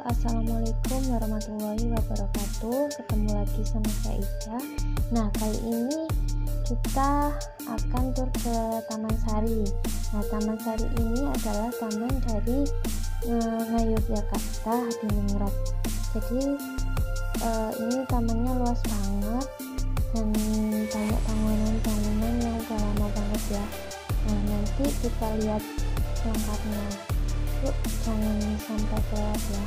Assalamualaikum warahmatullahi wabarakatuh. Ketemu lagi sama saya Ida. Nah, kali ini kita akan tur ke Taman Sari. Nah, Taman Sari ini adalah taman dari Ngayogyakarta, Hadiningrat. Jadi ini tamannya luas banget dan banyak bangunan-bangunan yang udah lama banget ya. Nah, nanti kita lihat lengkapnya. Yuk, jangan sampai telat ya.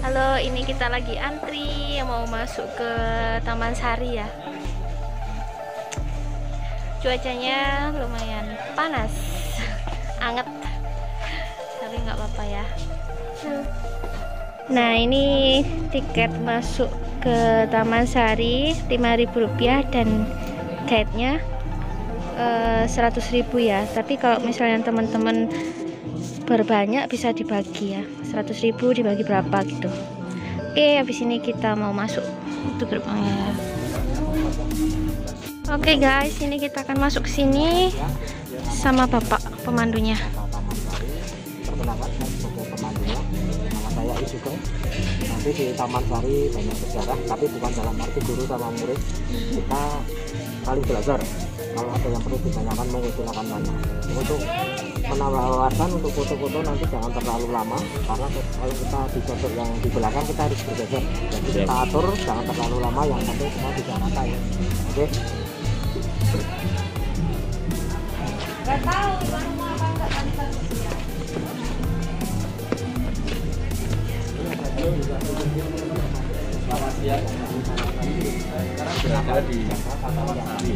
Halo, ini kita lagi antri mau masuk ke Taman Sari ya. Cuacanya lumayan panas, anget, tapi nggak apa-apa ya. Nah, ini tiket masuk ke Taman Sari Rp5.000 dan guide-nya 100.000 ya. Tapi kalau misalnya teman-teman berbanyak bisa dibagi ya, 100.000 dibagi berapa gitu. Oke, habis ini kita mau masuk itu gerbangnya. Oke guys, ini kita akan masuk ke sini sama bapak pemandunya. Perkenalkan, saya sebagai pemandunya, nama saya Isugeng. Nanti di Taman Sari banyak sejarah, tapi bukan dalam arti guru sama murid. Kita saling belajar. Kalau ada yang perlu ditanyakan, silakan tanya. Untuk menambah wawasan, untuk foto-foto nanti jangan terlalu lama, karena kalau kita di sosok yang di belakang kita harus bergeser. Jadi kita atur jangan terlalu lama, yang penting semua bisa rata ya. Oke. Gak tahu baru mau apa enggak tadi satu. Selamat siang. Sekarang berada di Taman Sari.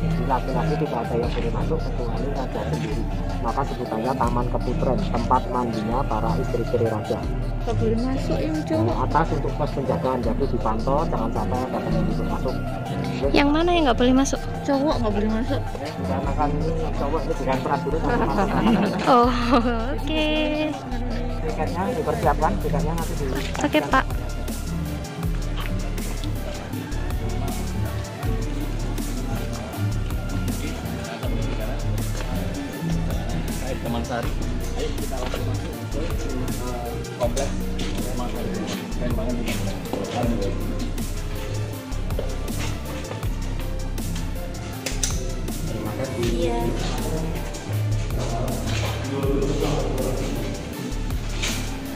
Di laki-laki tidak ada yang boleh masuk kecuali raja sendiri. Maka sebutannya Taman Keputren, tempat mandinya para istri-istri raja. Gak boleh masuk yang cowok. Atas untuk pos penjagaan, jadi dipantau jangan sampai ada pengunjung masuk. Yang mana yang nggak boleh masuk? Cowok nggak boleh masuk. Karena kan cowok ini bukan prajurit. Oh, oke. Tiketnya dipersiapkan, tiketnya nanti di. Oke, Pak. Taman Sari. Ayo kita langsung masuk ke kompleks Taman Sari. Keren banget nih. Terima kasih. Iya.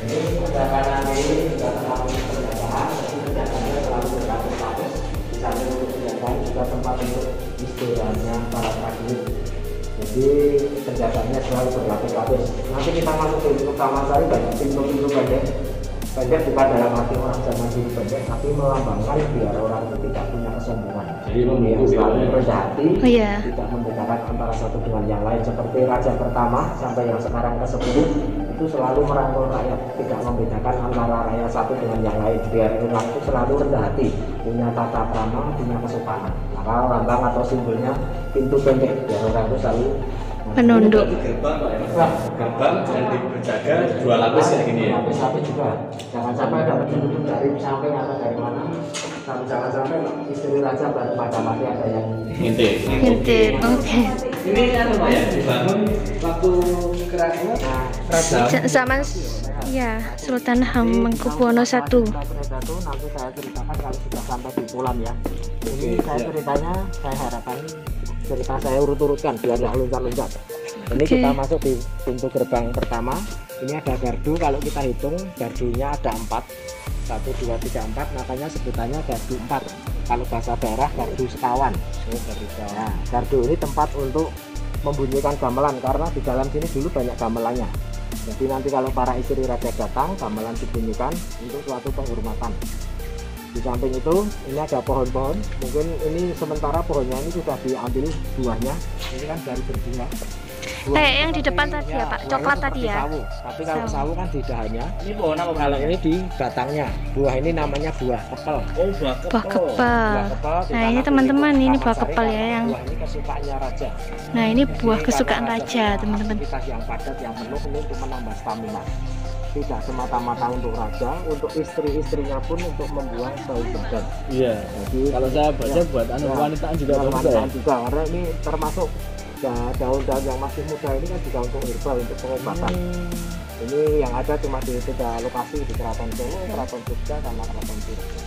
Ini penjagaan ini juga terlalu penjagaan, jadi penjagaannya selalu berlapis-lapis. Di samping untuk penjagaan juga tempat untuk istirahatnya para prajurit. Jadi penjagaannya selalu berlapis-lapis. Nanti kita masuk ke Taman Sari banyak pintu-pintu pendek. Pendek bukan dalam arti orang zaman dulu pendek, tapi melambangkan biar orang itu tidak punya kesombongan. Jadi membentuk selalu rendah hati, Oh iya. tidak membedakan antara satu dengan yang lain. Seperti raja pertama sampai yang sekarang ke-10 itu selalu merangkul rakyat, tidak membedakan antara rakyat satu dengan yang lain. Biar orang itu selalu rendah hati, punya tata krama, punya kesopanan. Maka lambang atau simbolnya pintu pendek, biar orang itu selalu Menunduk. Ini gerbang Pak ya. Gerbang yang dijaga 2 lapis kayak gini ya. Lapis juga. Jangan sampai ada penduduk dari samping atau dari mana. Jangan sampai istri raja baru pada mati ada yang Ngintip. Oke. Ini kan Pak ya, dibangun waktu kira-kira Raja. Zaman ya Sultan Hamengkubuwono I. Nanti saya ceritakan kalau sudah sampai di Pulam ya. Ini saya ceritanya, saya harapkan cerita saya urut-urutkan biar nggak loncat-loncat. Ini kita masuk di pintu gerbang pertama. Ini ada gardu, kalau kita hitung gardunya ada 4. 1, 2, 3, 4, makanya sebutannya gardu 4. Kalau bahasa daerah gardu sekawan. Nah, gardu ini tempat untuk membunyikan gamelan karena di dalam sini dulu banyak gamelannya. Jadi nanti kalau para istri raja datang, gamelan dibunyikan untuk suatu penghormatan. Di samping itu ini ada pohon-pohon. Mungkin ini sementara pohonnya ini sudah diambil buahnya. Ini kan dari berbunga. Yang di depan tadi ya Pak, coklat tadi ya. Sawu. Tapi kalau sawu kan di dahannya. ini pohon apa? Kalau ini di batangnya. Buah ini namanya buah kepel. Oh, buah kepel. Buah kepel. Buah kepel di Nah ini tanah teman-teman, kuning ini Taman buah Sari kepel ya karena yang. buah ini kesukaannya raja. Nah ini buah Jadi kesukaan karena raja teman-teman. aktivitas yang padat yang penuh ini untuk menambah stamina. Tidak semata-mata untuk raja, untuk istri-istrinya pun untuk membuang bau badan. Iya. Jadi Kalau saya baca buat wanita juga bagus ya. wanita juga karena ini termasuk daun-daun yang masih muda ini kan juga untuk herbal, untuk pengobatan. Ini yang ada cuma di 3 lokasi di Keraton Solo, Keraton Jogja, sama Keraton Tirta.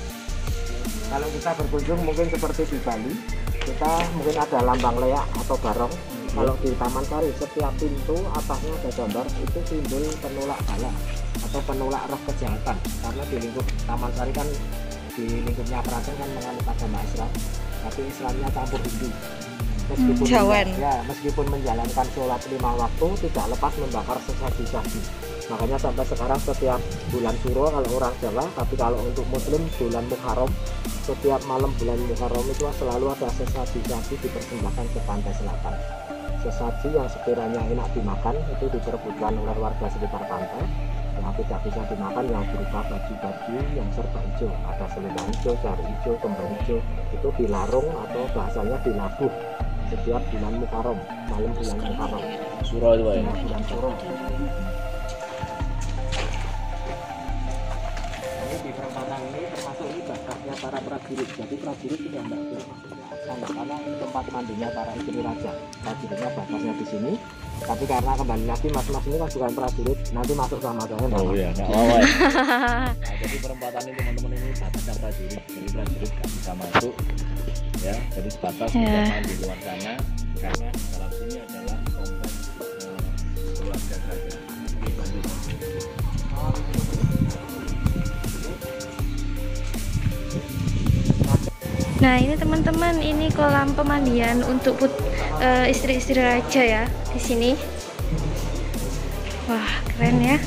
Kalau kita berkunjung mungkin seperti di Bali, kita mungkin ada lambang leak atau barong. Kalau di Taman Sari setiap pintu atasnya ada gambar itu simbol penolak bala atau penolak roh kejahatan. Karena di lingkup Taman Sari kan di lingkupnya keraton kan menganut agama Islam, tapi Islamnya campur Hindu. Meskipun menjalankan sholat 5 waktu tidak lepas membakar sesaji-saji. Makanya sampai sekarang setiap bulan Suro kalau orang Jawa, tapi kalau untuk Muslim bulan Muharram, setiap malam bulan Muharram itu selalu ada sesaji-saji dipersembahkan ke pantai selatan. Sesaji yang sekiranya enak dimakan itu diperebutkan oleh warga sekitar pantai. Yang tidak bisa dimakan yang berupa baju-baju yang serba hijau, ada selendang hijau, jari hijau, kembang hijau, itu dilarung atau bahasanya dilabuh setiap bulan Muharram, malam bulan Muharram. Suro itu Pak ya. Bulan Suro. Ini di perempatan ini termasuk ini batasnya para prajurit. Jadi prajurit tidak boleh masuk ke sana karena ini tempat mandinya para istri raja. Prajuritnya batasnya di sini. Tapi karena kembali lagi mas-mas ini kan bukan prajurit, nanti masuk sama saya. Oh iya, nggak apa-apa ya. Nah, jadi perempatan ini teman-teman ini batasnya prajurit. Jadi prajurit nggak bisa masuk. Ya, jadi sebatas yeah. Di luar sana karena dalam sini adalah kompleks keluarga saja. Nah ini teman-teman, ini kolam pemandian untuk istri-istri raja ya di sini. Wah keren ya.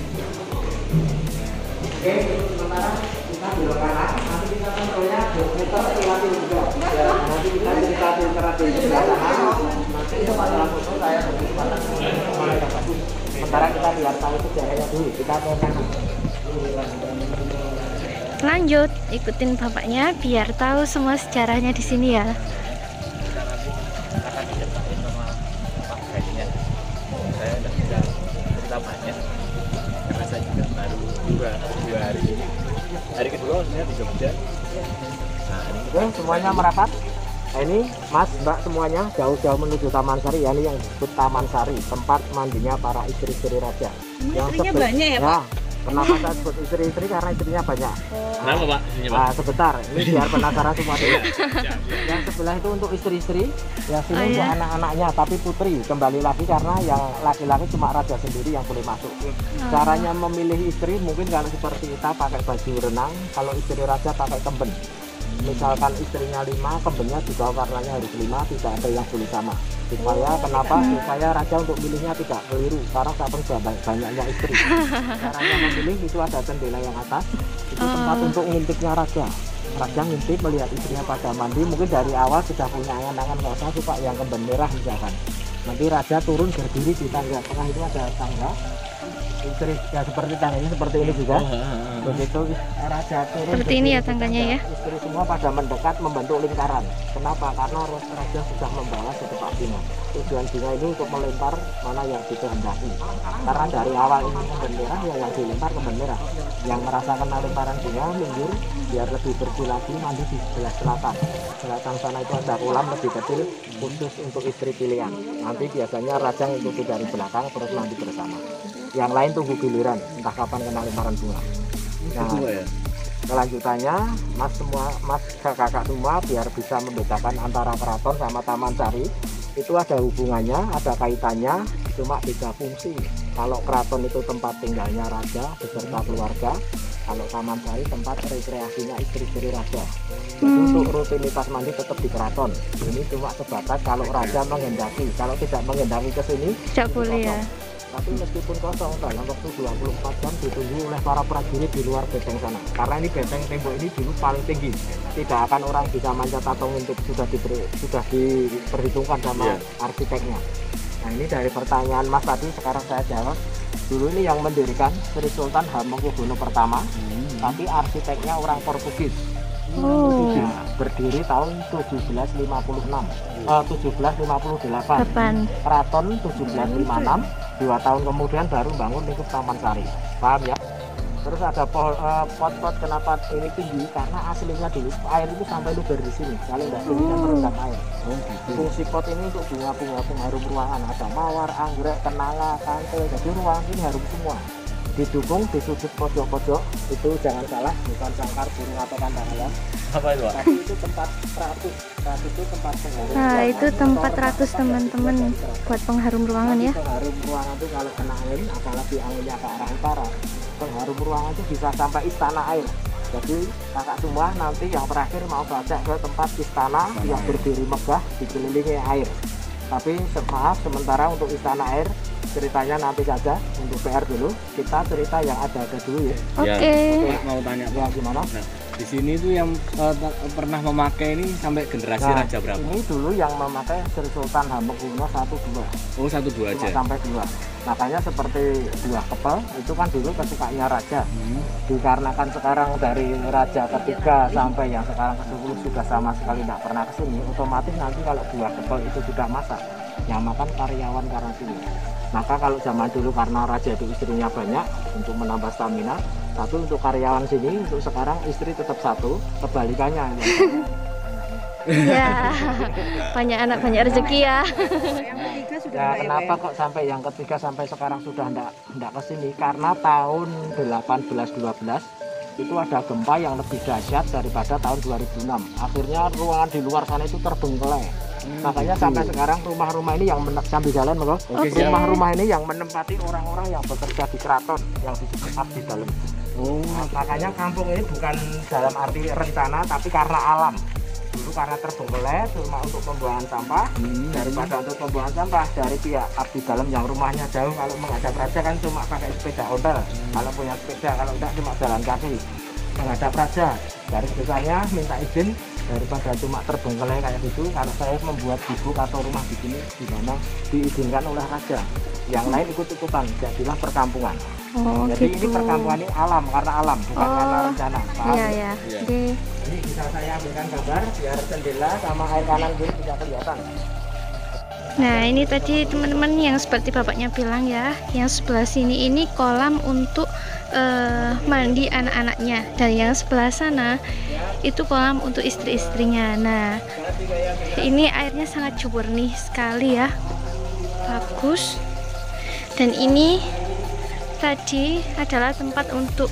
Oke, sementara kita belok kanan, nanti kita kontrolnya 2 meter dilatih juga. Ya, nanti kita cerita di sebelah sana. Nanti setelah foto saya berkesempatan mulai bagus. Sementara kita biar tahu sejarahnya dulu. Kita mau kanan. Lanjut, ikutin bapaknya biar tahu semua sejarahnya di sini ya. Akan diceritain sama Pak Guide-nya. Saya tidak bisa cerita banyak karena saya juga baru 2 hari ini. Hari kedua saya di Jogja. Nah, ini Oke, semuanya merapat. Nah, ini Mas, Mbak semuanya jauh-jauh menuju Taman Sari. Ya, ini yang disebut Taman Sari, tempat mandinya para istri-istri raja. Yang istrinya banyak ya Pak? Kenapa saya sebut istri-istri? Karena istrinya banyak. kenapa Pak? Istrinya Pak? Nah, sebentar, ini biar penasaran semua dulu. Yang sebelah itu untuk istri-istri, yang sini untuk anak-anaknya, tapi putri. Kembali lagi karena yang laki-laki cuma raja sendiri yang boleh masuk. Caranya memilih istri mungkin kalau seperti kita pakai baju renang, kalau istri raja pakai kemben. Misalkan istrinya 5, kembennya juga warnanya harus 5, tidak ada yang boleh sama. Supaya kenapa? Supaya raja untuk milihnya tidak keliru karena saking banyaknya istri. Caranya memilih itu ada jendela yang atas, itu tempat untuk ngintipnya raja. Raja ngintip melihat istrinya pada mandi, mungkin dari awal sudah punya angan-angan nggak usah suka yang kemben merah misalkan. Nanti raja turun berdiri di tangga tengah itu ada tangga. istri ya seperti tangganya seperti ini juga. Begitu raja turun Seperti ini ya tangganya ya. istri semua pada mendekat membentuk lingkaran. Kenapa? Karena raja sudah membawa setepak bunga. Tujuan bunga ini untuk melempar mana yang dikehendaki. Karena dari awal ini kemben merah, ya yang dilempar kemben merah. Yang merasakan lemparan bunga minggir biar lebih bersih lagi mandi di sebelah selatan. Selatan sana itu ada kolam lebih kecil khusus untuk istri pilihan. Nanti biasanya raja ngikuti dari belakang terus mandi bersama. Yang lain tunggu giliran, entah kapan kena lemparan bunga. Nah, kelanjutannya mas kakak semua biar bisa membedakan antara keraton sama taman sari itu ada hubungannya, ada kaitannya, cuma beda fungsi. Kalau keraton itu tempat tinggalnya raja beserta keluarga, kalau taman sari tempat rekreasinya istri-istri raja. Jadi untuk rutinitas mandi tetap di keraton. Ini cuma sebatas kalau raja menghendaki, kalau tidak menghendaki ke sini Tidak boleh ya. tapi meskipun kosong dalam waktu 24 jam ditunggu oleh para prajurit di luar benteng sana. Karena ini benteng tembok ini dulu paling tinggi, tidak akan orang bisa manjat atau ngintip, sudah diperhitungkan sama arsiteknya. Nah ini dari pertanyaan Mas tadi sekarang saya jawab. Dulu ini yang mendirikan Sri Sultan Hamengkubuwono pertama, tapi arsiteknya orang Portugis. Nah, berdiri tahun 1758. Keraton 1756. 2 tahun kemudian baru bangun lingkup Taman Sari. Paham ya? Terus ada pot-pot kenapa ini tinggi? Karena aslinya dulu air itu sampai luber di sini. Kalau nggak tinggi kan merendam air. Fungsi pot ini untuk bunga-bunga pengharum ruangan. Ada mawar, anggrek, kenanga, kantil. Jadi ruangan ini harum semua. Didukung di sudut pojok-pojok itu jangan salah, bukan sangkar burung atau kandang ayam. Apa itu, Pak? Tapi itu tempat ratus itu tempat pengharum. Nah itu tempat ratus teman-teman buat pengharum ruangan ya. Pengharum ruangan itu kalau kena angin, apalagi anginnya ke arah utara, pengharum ruangan itu bisa sampai istana air. Jadi kakak semua nanti yang terakhir mau baca ke tempat istana yang berdiri megah dikelilingi air. Tapi maaf sementara untuk istana air ceritanya nanti saja, untuk PR dulu kita cerita yang ada dulu ya. Oke. Mau tanya Ya gimana? Nah, di sini tuh yang pernah memakai ini sampai generasi Nah, raja berapa? Ini dulu yang memakai Sri Sultan Hamengkubuwono 1-2. Oh 1-2 Cuma aja. sampai 2. Makanya seperti buah kepel itu kan dulu kesukaannya raja. Dikarenakan sekarang dari raja ketiga sampai yang sekarang ke-10 sudah sama sekali tidak pernah kesini, otomatis nanti kalau buah kepel itu sudah masak, yang makan karyawan karena sini. Maka kalau zaman dulu karena raja itu istrinya banyak untuk menambah stamina, tapi untuk karyawan sini untuk sekarang istri tetap 1, kebalikannya. Ya, banyak anak banyak rezeki ya. Yang ketiga sudah Ya, enggak kenapa kok sampai yang ketiga sampai sekarang sudah enggak kesini? Karena tahun 1812 itu ada gempa yang lebih dahsyat daripada tahun 2006. Akhirnya ruangan di luar sana itu terbengkelai. Makanya sampai sekarang rumah-rumah ini yang sambil jalan loh, rumah-rumah ini yang menempati orang-orang yang bekerja di keraton yang disebut abdi dalam. Makanya kampung ini bukan dalam arti rencana tapi karena alam. Dulu karena terbengkelai cuma untuk pembuangan sampah, daripada untuk pembuangan sampah dari pihak abdi dalam yang rumahnya jauh, kalau menghadap raja kan cuma pakai sepeda ontel, kalau punya sepeda, kalau enggak cuma jalan kaki menghadap raja. Dari desanya minta izin, daripada cuma terbengkelai kayak gitu, kalau saya membuat gubuk atau rumah di sini di mana diizinkan oleh raja, yang lain ikut-ikutan, jadilah perkampungan. Oh Jadi gitu. ini perkampungan ini alam, karena alam, bukan karena rencana. Paham? Iya ya. Jadi Ini bisa saya ambilkan gambar biar jendela sama air kanan kiri tidak kelihatan. nah ini tadi teman-teman yang seperti bapaknya bilang ya, yang sebelah sini ini kolam untuk mandi anak-anaknya, dan yang sebelah sana itu kolam untuk istri-istrinya. Nah ini airnya sangat jernih sekali ya, bagus. Dan ini tadi adalah tempat untuk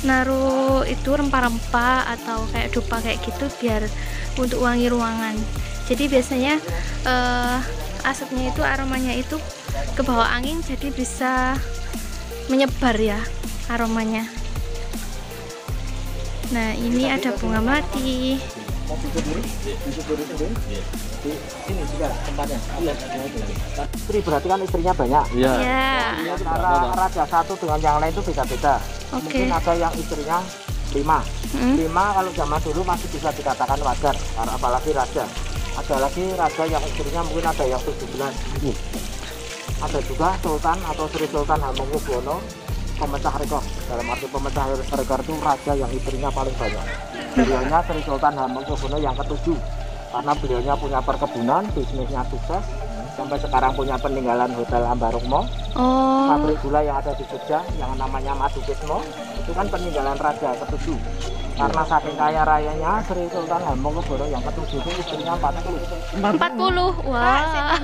naruh itu rempah-rempah atau kayak dupa kayak gitu biar untuk wangi ruangan. Jadi biasanya asapnya itu, aromanya itu ke bawah angin, jadi bisa menyebar ya aromanya. Nah ini ada bunga melati. Di sini juga tempatnya. Istri berarti kan istrinya banyak. Iya. Ya. Antara raja satu dengan yang lain itu beda-beda. Oke. Mungkin ada yang istrinya 5. 5 kalau zaman dulu masih bisa dikatakan wajar, apalagi raja. Ada lagi raja yang istrinya mungkin ada yang 17. ada juga Sultan atau Sri Sultan Hamengkubuwono pemecah rekor. Dalam arti pemecah rekor itu raja yang istrinya paling banyak. Beliaunya Sri Sultan Hamengkubuwono yang ke-7 karena beliaunya punya perkebunan, bisnisnya sukses, sampai sekarang punya peninggalan Hotel Ambarukmo, pabrik gula yang ada di Jogja yang namanya Madukismo, itu kan peninggalan raja ke-7. Karena saking kaya rayanya Sri Sultan Hamengkubuwono yang ke-7 itu istrinya 40. 40. Wah.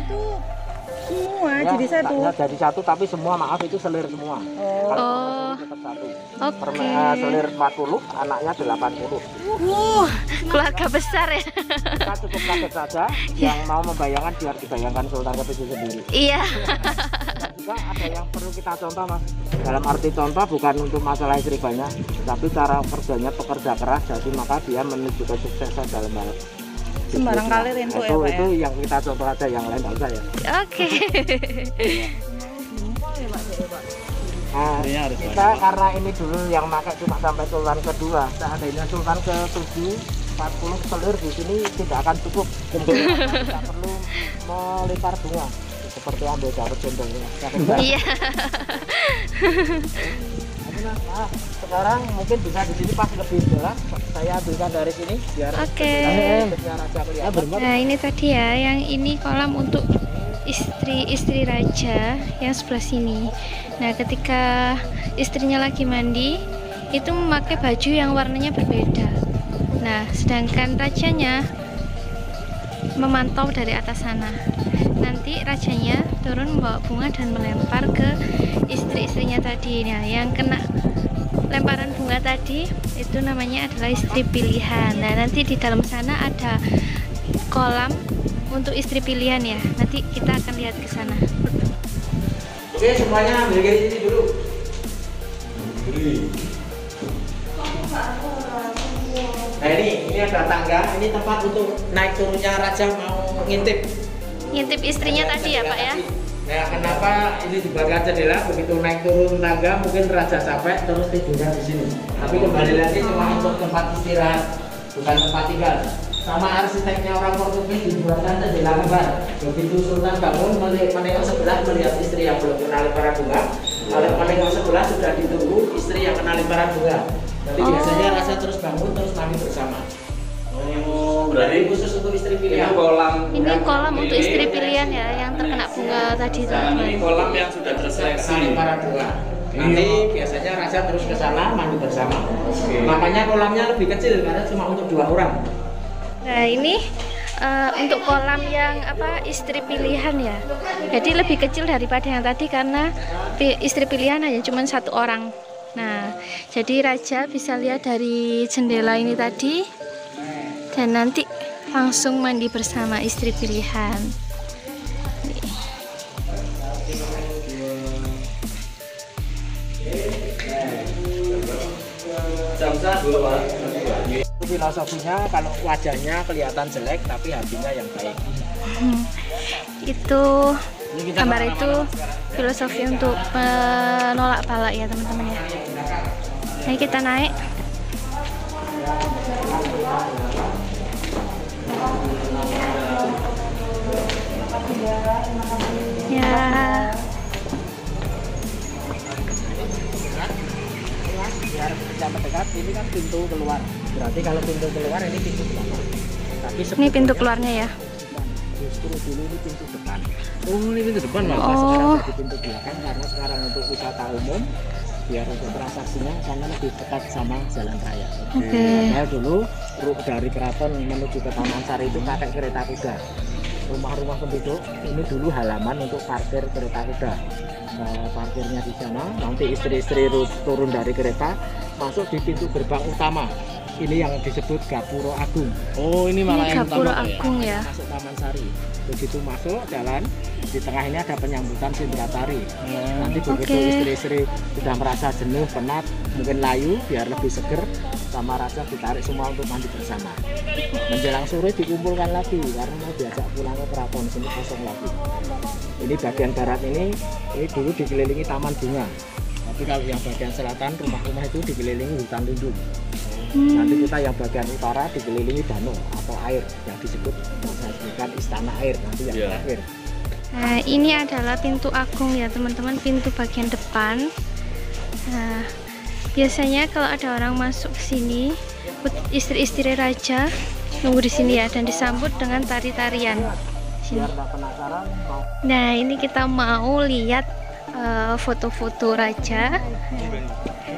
Itu semua Ya, jadi satu. ya, jadi satu, tapi semua maaf itu selir semua. Kalau tetap satu. Selir 40, anaknya 80. Keluarga besar ya. Kita cukup kaget saja yang mau membayangkan biar dibayangkan Sultan ke-7 sendiri. Iya. Juga ada yang perlu kita contoh, Mas. Dalam arti contoh bukan untuk masalah istri banyak, tapi cara kerjanya pekerja keras, jadi maka dia menuju kesuksesan dalam hal Sembarang kali rintu ya, Pak ya. Itu yang kita contoh aja, yang lain nggak usah ya. Oke. Nah, kita karena ini dulu yang pakai cuma sampai Sultan kedua, seandainya Sultan ke-7 40 selir di sini tidak akan cukup. Tidak perlu melempar bunga seperti ambil dapat contohnya. Iya. Nah, sekarang mungkin bisa di sini pas lebih jelas. Saya ambilkan dari sini biar Oke. raja kelihatan. Nah, ini tadi ya, yang ini kolam untuk istri raja yang sebelah sini. Nah, ketika istrinya lagi mandi, itu memakai baju yang warnanya berbeda. Nah, sedangkan rajanya memantau dari atas sana. Nanti rajanya turun membawa bunga dan melempar ke istri-istrinya tadi. Nah, yang kena lemparan bunga tadi itu namanya adalah istri pilihan. Nah, nanti di dalam sana ada kolam untuk istri pilihan ya. Nanti kita akan lihat ke sana. Oke, semuanya ambil dari sini dulu. Nah, ini ada tangga, ini tempat untuk naik turunnya raja mau ngintip. Ngintip istrinya tadi ya, Pak ya. Nah, kenapa ini dibuatkan jendela? Begitu naik turun tangga mungkin raja capek terus tidurnya di sini. Tapi kembali lagi cuma untuk tempat istirahat, bukan tempat tinggal. Sama arsiteknya orang Portugis dibuatkan jendela lebar. Begitu Sultan bangun menengok sebelah melihat istri yang belum kena lemparan bunga. Kalau menengok sebelah sudah ditunggu istri yang kena lemparan bunga. Jadi biasanya raja terus bangun terus mandi bersama. Oh, berarti khusus untuk istri pilihan. Ini kolam untuk istri pilihan ya, yang terkena bunga tadi Ini teman-teman. kolam yang sudah terseleksi. Lemparan bunga. Nanti biasanya raja terus ke sana mandi bersama. Makanya kolamnya lebih kecil karena cuma untuk 2 orang. Nah, ini untuk kolam yang istri pilihan ya. Jadi lebih kecil daripada yang tadi karena istri pilihan hanya cuma 1 orang. Nah, jadi raja bisa lihat dari jendela ini tadi dan nanti langsung mandi bersama istri pilihan. Filosofinya kalau wajahnya kelihatan jelek tapi hatinya yang baik. Itu gambar itu filosofi untuk menolak bala ya teman-teman ya. Nah, kita naik. Ya. Biar bisa mendekat, ini kan pintu keluar. Berarti kalau pintu keluar ini pintu belakang. Tapi Ini pintu keluarnya ya. Justru dulu ini pintu depan. Oh, ini pintu depan, Mas. Sekarang Oh, jadi pintu belakang karena sekarang untuk wisata umum biar untuk transaksinya sana lebih dekat sama jalan raya. oke. Saya dulu dari keraton menuju ke Taman Sari itu pakai kereta kuda. Rumah-rumah penduduk ini dulu halaman untuk parkir kereta kuda. Parkirnya di sana, nanti istri-istri turun dari kereta masuk di pintu gerbang utama. Ini yang disebut Gapuro Agung. Oh, ini malah Ini yang Gapuro utama, Pak, ya? Agung ya. Masuk Taman Sari. Begitu masuk jalan, di tengah ini ada penyambutan Sindratari. Nanti begitu Oke. istri-istri sudah merasa jenuh, penat, mungkin layu, biar lebih seger, sama raja ditarik semua untuk mandi bersama. Menjelang sore dikumpulkan lagi karena mau diajak pulang ke keraton, sini kosong lagi. Ini bagian barat ini dulu dikelilingi taman bunga. Tapi kalau yang bagian selatan rumah-rumah itu dikelilingi hutan lindung. Nanti kita yang bagian utara dikelilingi danau atau air yang disebut istana air nanti yang Iya. terakhir. Nah, ini adalah pintu agung ya teman-teman, pintu bagian depan. Nah, biasanya kalau ada orang masuk ke sini, istri-istri raja nunggu di sini ya, dan disambut dengan tari-tarian. Biar nggak penasaran, mau Nah, ini kita mau lihat foto-foto raja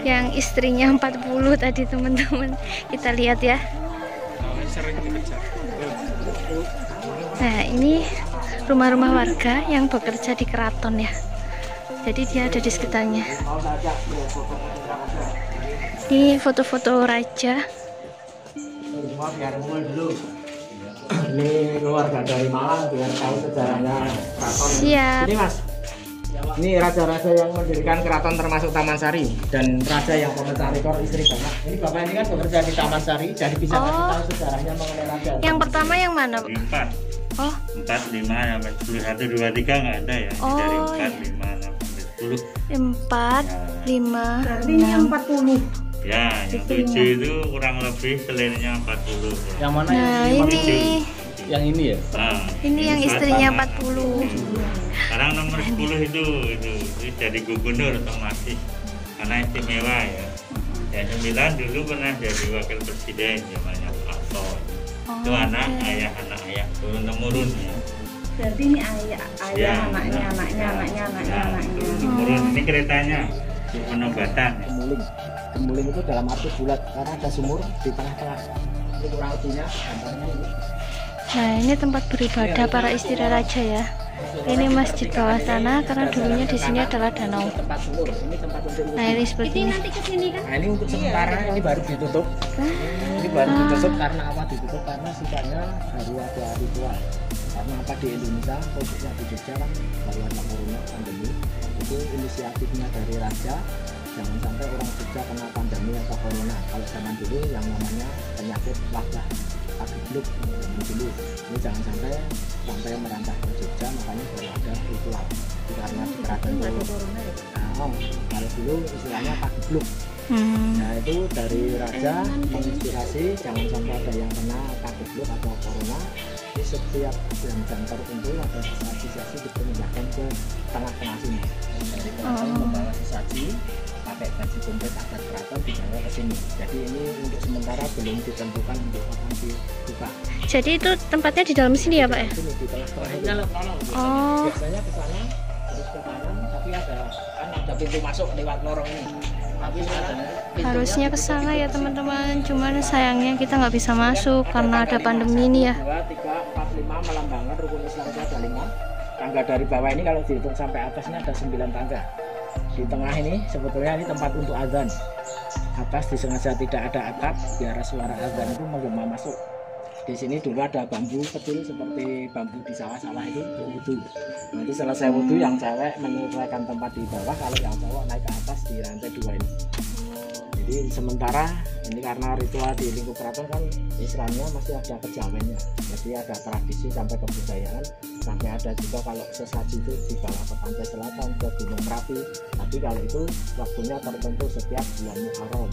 yang istrinya 40 tadi teman-teman. Kita lihat ya. Nah, ini rumah-rumah warga yang bekerja di keraton ya. Jadi dia ada di sekitarnya. mau saja lihat foto-foto raja. Ini foto-foto raja. Semua biar ngumpul dulu. Ini keluarga dari Malang biar tahu sejarahnya keraton. Siap. Ini Mas, ini raja-raja yang mendirikan keraton termasuk Taman Sari dan raja yang pemecah rekor istri banyak. Ini bapak ini kan bekerja di Taman Sari, jadi bisa kasih tahu sejarahnya mengenai raja. Yang pertama yang mana, Bu? 4, Oh, 4, 5, sampai 10, 1, 2, 3 nggak ada ya. Oh, Dari 4, iya. 5, sampai 10. 4, 5, Berarti ini yang 40. Ya, yang 7 itu kurang lebih selinnya 40. Yang mana Nah, ini yang ini ya? Nah, ini yang istrinya 40. sekarang nomor 10 itu jadi gubernur otomatis karena istimewa ya. Yang 9 dulu pernah jadi wakil presiden namanya Pak Harto. Itu anak ayah turun temurun ya. Berarti ini ayah, Ya. anaknya, anaknya. Temurun ini keretanya penobatan. Gemuling itu dalam arti bulat karena ada sumur di tengah-tengah. Ini kurang lebihnya gambarnya ini. Nah, ini tempat beribadah para istri raja ya. Ini masjid bawah sana karena dulunya di sini adalah danau. Tempat sumur, ini tempat untuk Nah, ini seperti ini. Nah, ini untuk sementara ini baru ditutup. Ini baru ditutup karena apa ditutup? Karena sifatnya baru ada ritual. Karena apa di Indonesia, khususnya di Jogja kan baru ada corona pandemi. Itu inisiatifnya dari raja. Jangan sampai orang Jogja kena pandemi atau corona. Kalau zaman dulu yang namanya penyakit wabah akibluk dulu. Ini jangan sampai merantau ke Jogja, makanya baru ada ritual. Itu karena di keraton itu. Kalau dulu istilahnya akibluk. Nah, itu dari raja menginspirasi jangan sampai ada yang kena akibluk atau corona. Di setiap jam tertentu ada sesaji dipindahkan ke tengah-tengah sini. Dari keraton membawa sesaji pakai baju komplit adat keraton dibawa ke sini. Jadi ini untuk sementara belum ditentukan untuk akan dibuka. Jadi itu tempatnya di dalam sini ya, Pak ya? Sini di tengah-tengah ini. Oh, Biasanya ke sana terus ke kanan, tapi ada pintu masuk lewat lorong ini. Tapi sekarang pintunya harusnya ke sana ya teman-teman. Cuman sayangnya kita nggak bisa masuk karena ada pandemi ini ya. 2, 3, 4, 5 melambangkan rukun Islam itu ada 5. Tangga dari bawah ini kalau dihitung sampai atasnya ada 9 tangga. Di tengah ini sebetulnya ini tempat untuk azan. Atas disengaja tidak ada atap biar suara azan itu menggema masuk. Di sini dulu ada bambu kecil seperti bambu di sawah-sawah itu untuk wudhu. Nanti selesai wudhu yang cewek menyelesaikan tempat di bawah, kalau yang cowok naik ke atas di lantai 2 ini. Jadi sementara ini karena ritual di lingkup keraton kan Islamnya masih ada kejawennya. Jadi ada tradisi sampai kebudayaan, sampai ada juga kalau sesaji itu dibawa ke pantai selatan, ke Gunung Merapi. Tapi kalau itu waktunya tertentu setiap bulan Muharram.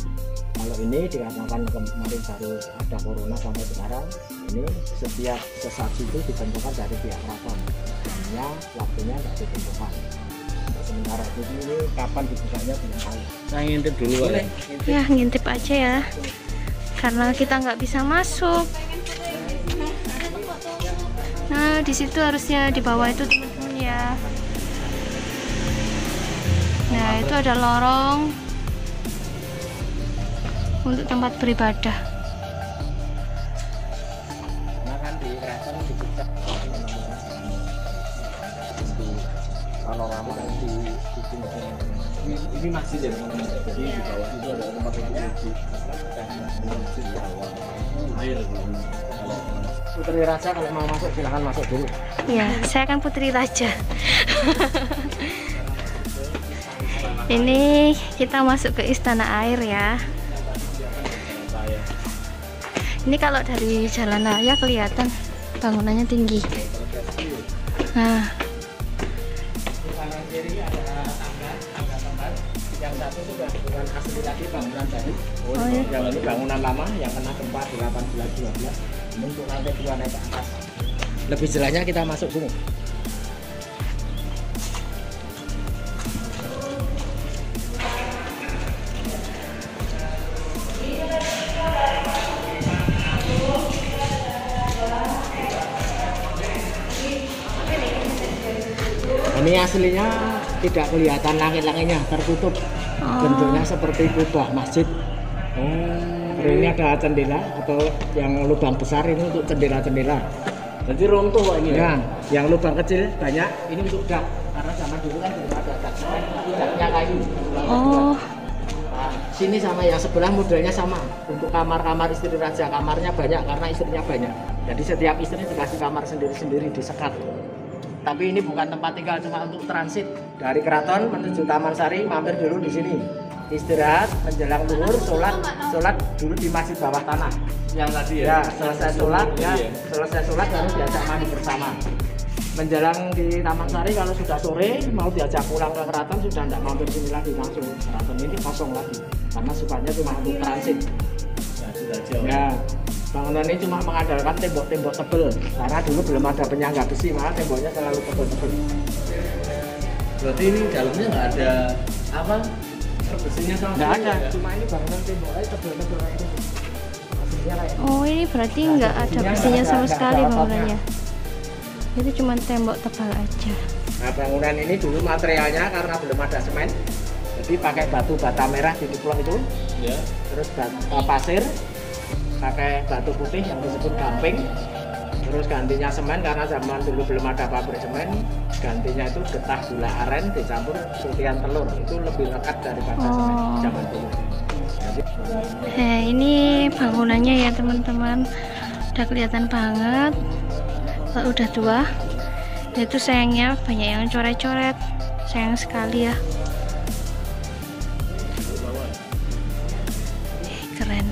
Kalau ini dikarenakan kemarin baru ada corona sampai sekarang, ini setiap sesaji itu ditentukan dari pihak keraton. Jamnya, waktunya tidak ditentukan. Untuk sementara ini kapan dibukanya belum tahu. Saya ngintip dulu Boleh, Ya, ngintip aja ya. Karena kita nggak bisa masuk. Nah, di situ harusnya di bawah itu teman-teman ya. Nah, itu ada lorong untuk tempat beribadah. Nah kan di keraton di Jogja di panorama kan di ini masjid ya teman-teman. Jadi di bawah itu ada tempat untuk wudhu dan masjid di bawah air. Putri Raja kalau mau masuk silahkan masuk dulu. Ya, saya kan Putri Raja. Ini kita masuk ke Istana Air ya. Ini kalau dari jalan raya kelihatan bangunannya tinggi. Nah, Di kanan kiri ada tangga tempat. Yang satu sudah bukan asli tadi bangunan tadi. Oh, iya. Yang ini bangunan lama yang kena gempa 1812. Ini untuk lantai 2 naik ke atas. Lebih jelasnya kita masuk sini. aslinya tidak kelihatan langit-langitnya, tertutup. Bentuknya seperti kubah masjid. Terus ini ada jendela atau yang lubang besar ini untuk jendela-jendela. Jadi runtuh Pak ini Ya, yang lubang kecil banyak ini untuk dak. Karena zaman dulu kan belum ada dak semen, daknya kayu. Oh, Nah, sini sama yang sebelah modelnya sama. Untuk kamar-kamar istri raja, kamarnya banyak karena istrinya banyak. Jadi setiap istri dikasih kamar sendiri-sendiri disekat. Tapi ini bukan tempat tinggal, cuma untuk transit dari keraton menuju Taman Sari, mampir dulu di sini. Istirahat, menjelang zuhur, sholat dulu di masjid bawah tanah. yang tadi Ya, ya. selesai sholat baru diajak mandi bersama. Menjelang di Taman Sari kalau sudah sore mau diajak pulang ke keraton sudah tidak mampir sini lagi, langsung keraton ini kosong lagi karena sifatnya cuma untuk transit. Nah, sudah jauh. Ya, bangunan ini cuma mengandalkan tembok-tembok tebel karena dulu belum ada penyangga besi, malah temboknya selalu tebel-tebel. Berarti ini dalamnya nggak ada apa? Besinya sama Nggak sekali ada, ya? cuma ini bangunan tembok aja tebel-tebel kayak ini. Aslinya kayak ini. oh ini berarti nggak ada besinya sama sekali bangunannya. Itu cuma tembok tebal aja. Nah, bangunan ini dulu materialnya karena belum ada semen, jadi pakai batu bata merah di diplom itu, Ya. terus pasir, pakai batu putih yang disebut gamping, terus gantinya semen karena zaman dulu belum ada pabrik semen, gantinya itu getah gula aren dicampur sutian telur, itu lebih lekat daripada semen zaman dulu. Jadi, Ini bangunannya ya teman-teman, udah kelihatan banget. Kalau udah tua, itu sayangnya banyak yang coret-coret, sayang sekali ya. Keren.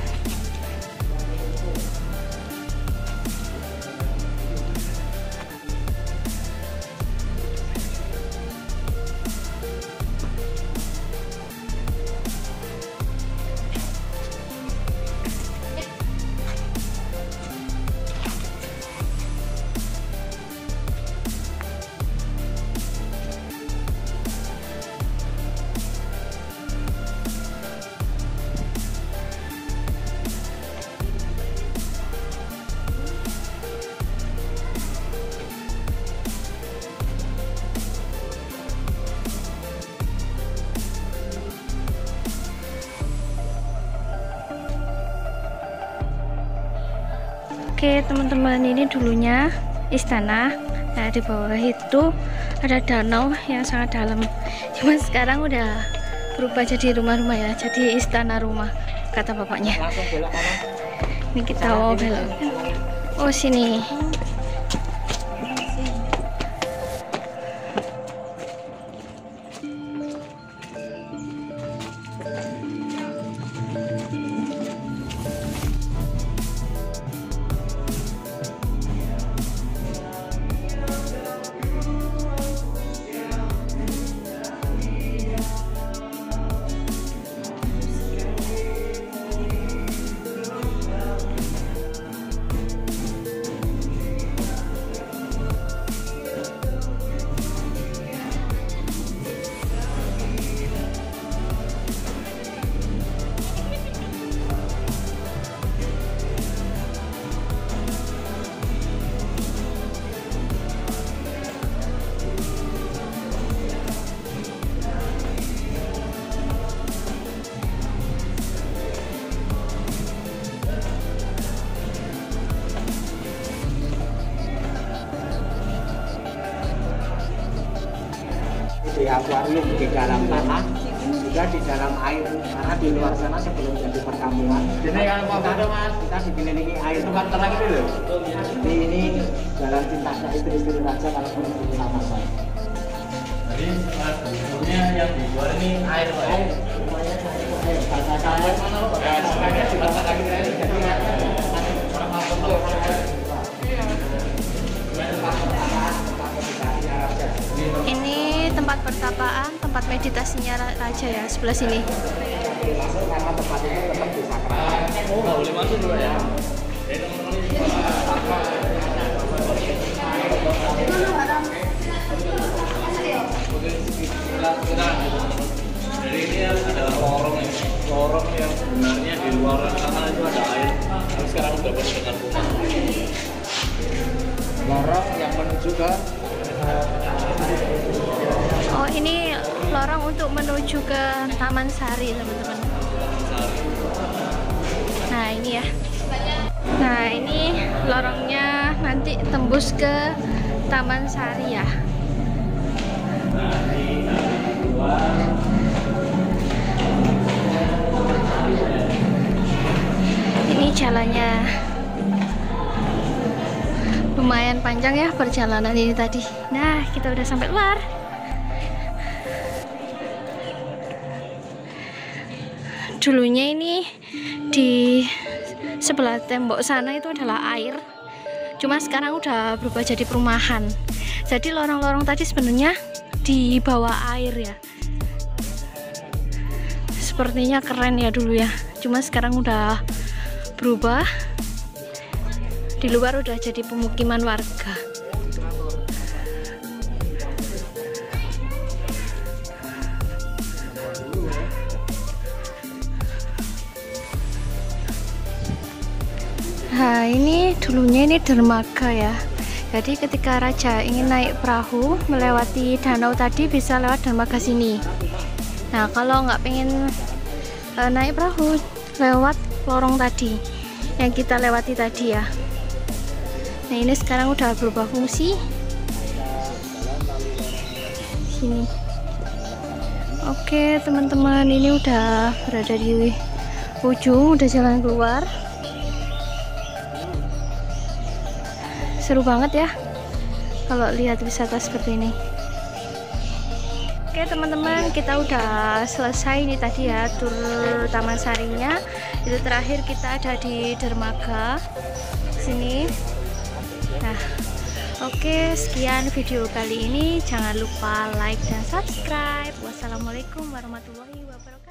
Oke teman-teman, ini dulunya istana. Nah di bawah itu ada danau yang sangat dalam. Cuma sekarang udah berubah jadi rumah-rumah ya, jadi istana rumah kata bapaknya. langsung belok kanan. Ini kita mau belok. Oh sini. Di akuarium di dalam tanah, juga di dalam air, karena di luar sana sebelum jadi perkampungan. Jadi kalau Pak Bado, Mas, Kita dikelilingi air. tempat terang itu loh. Jadi ini jalan pintasnya istri-istri raja kalau menuju ke Taman Sari. Jadi sebetulnya yang di luar ini air Pak. Air, semuanya air. Bahasa sampai mana Pak? Semuanya dibakar lagi dari Jadi orang mampu tuh. Ini tempat pertapaan, tempat meditasinya raja ya, sebelah sini. Masuk karena tempat ini tetap di sakral. Oh, nggak boleh masuk dulu ya. Jadi teman-teman ini jadi ini adalah lorong yang sebenarnya di luar sana itu ada air, tapi sekarang udah penuh dengan rumah. Lorong yang menuju ke Oh, ini lorong untuk menuju ke Taman Sari, teman-teman. Nah, ini ya. Nah, ini lorongnya nanti tembus ke Taman Sari ya. Ini jalannya. Lumayan panjang ya perjalanan ini tadi. Nah, kita udah sampai luar. Dulunya ini di sebelah tembok sana itu adalah air. Cuma sekarang udah berubah jadi perumahan. Jadi lorong-lorong tadi sebenarnya di bawah air ya. Sepertinya keren ya dulu ya. Cuma sekarang udah berubah. Di luar udah jadi pemukiman warga. Nah, ini dulunya ini dermaga ya. Jadi ketika raja ingin naik perahu melewati danau tadi bisa lewat dermaga sini. Nah, kalau nggak pengen naik perahu lewat lorong tadi yang kita lewati tadi ya. Nah, ini sekarang udah berubah fungsi. Sini. Oke, teman-teman, ini udah berada di ujung, udah jalan keluar. Seru banget ya kalau lihat wisata seperti ini. Oke teman-teman, kita udah selesai ini tadi ya tur Taman Sarinya. Itu terakhir kita ada di dermaga sini. Nah, oke, sekian video kali ini. Jangan lupa like dan subscribe. Wassalamualaikum warahmatullahi wabarakatuh.